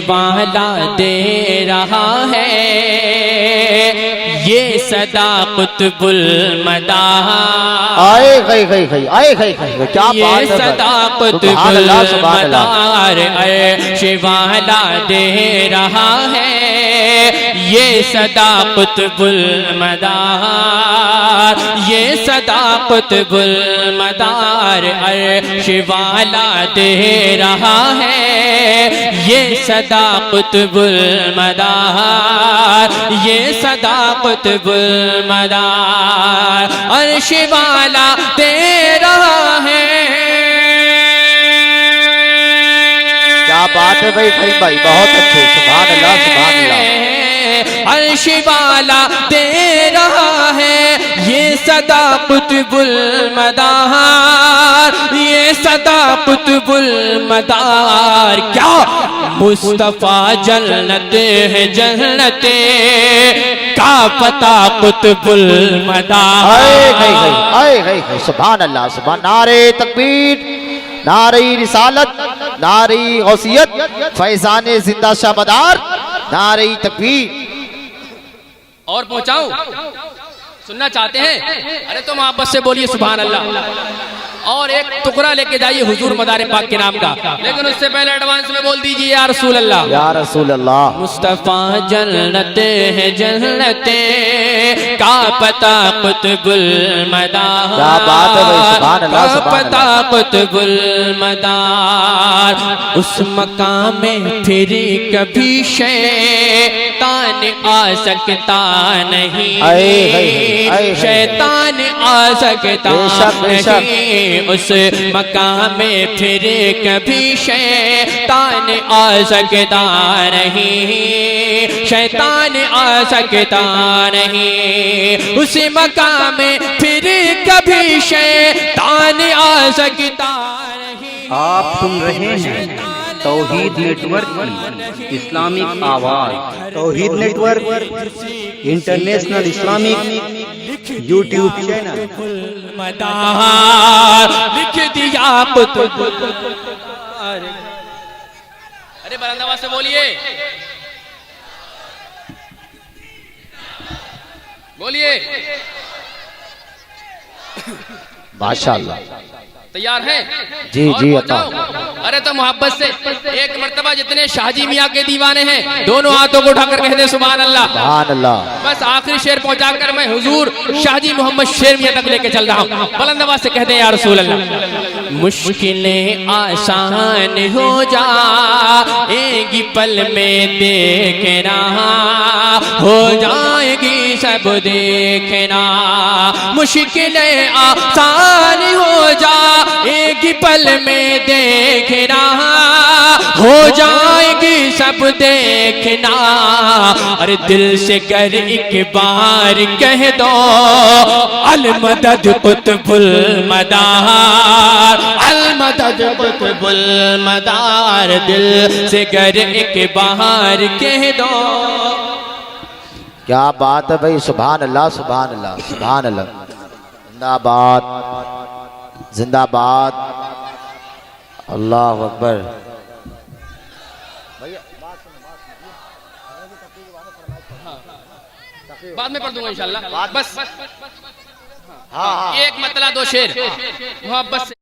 والا دے رہا ہے یہ صدا قطب المداح، یہ صدا قطب المدار عرش والا دے رہا ہے یہ صدا قطب المدار، یہ صدا قطب المدار عرش والا دے رہا ہے یہ صدا قطب المدار، یہ صدا قطب المدار عرش والا دے رہا ہے۔ کیا بات ہے بھائی فہیم بھائی، بہت اچھے، سبحان اللہ سبحان اللہ۔ عرش والا دے رہا ہے یہ صدا قطب المدار، یہ صدا قطب المدار، کیا مصطفیٰ جنت ہے جنت کا پتہ قطب المدار۔ سبحان اللہ سبحان، نعرہ تکبیر، نعرہ رسالت، نعرہ غوثیت، فیضان زندہ شاہ مدار، نعرہ تکبیر۔ اور پہنچاؤں؟ سننا چاہتے ہیں؟ ارے تو محبت سے بولیے سبحان اللہ، اور ایک ٹکڑا لے کے جائیے حضور مدار پاک کے نام کا، لیکن اس سے پہلے ایڈوانس میں بول دیجیے یا رسول اللہ، یا رسول اللہ۔ مصطفیٰ جنت ہے جنت کا پتہ قطب المدار، کیا بات ہے بھائی، سبحان اللہ کا سبحان پتہ قطب المدار، اس مقام میں پھر کبھی شیطان آ سکتا نہیں، شیطان آ سکتا نہیں، اس مقام میں پھر کبھی شیطان آ سکتا نہیں، شیطان آ سکتا نہیں، اس مقام میں پھر کبھی شیطان آ سکتا نہیں۔ آپ سن رہے ہیں توحید نیٹ ورک کی اسلامک آواز، Tauheed network international Islamic YouTube channel. لکھ دیا قطب، ارے بلند آواز سے بولیے، بولیے۔ ماشاءاللہ، تیار ہیں؟ جی جی عطا۔ ارے تو محبت سے ایک مرتبہ جتنے شاہ جی میاں کے دیوانے ہیں دونوں ہاتھوں کو اٹھا کر کہہ دیں سبحان اللہ۔ سبحان اللہ۔ بس آخری شعر پہنچا کر میں حضور شاہ جی محمد شیر میاں تک لے کے چل رہا ہوں، بلند آواز سے کہہ دیں یا رسول اللہ۔ مشکلیں آسان ہو جائیں گی پل میں دیکھنا، ہو جائے گی سب دیکھنا، مشکلیں آسان ہو جائے گی پل میں دیکھنا، ہو جائے گی سب دیکھنا، اور دل سے گر ایک بار کہہ دو المدد قطب المدار، المدد قطب المدار، دل سے گر ایک بار کہہ دو۔ کیا بات ہے بھائی، سبحان اللہ سبحان اللہ سبحان اللہ۔ زندہ باد زندہ باد، اللہ اکبر۔ بعد میں پڑھ دوں گا انشاءاللہ، بس ایک مطلع دو شعر محبت سے۔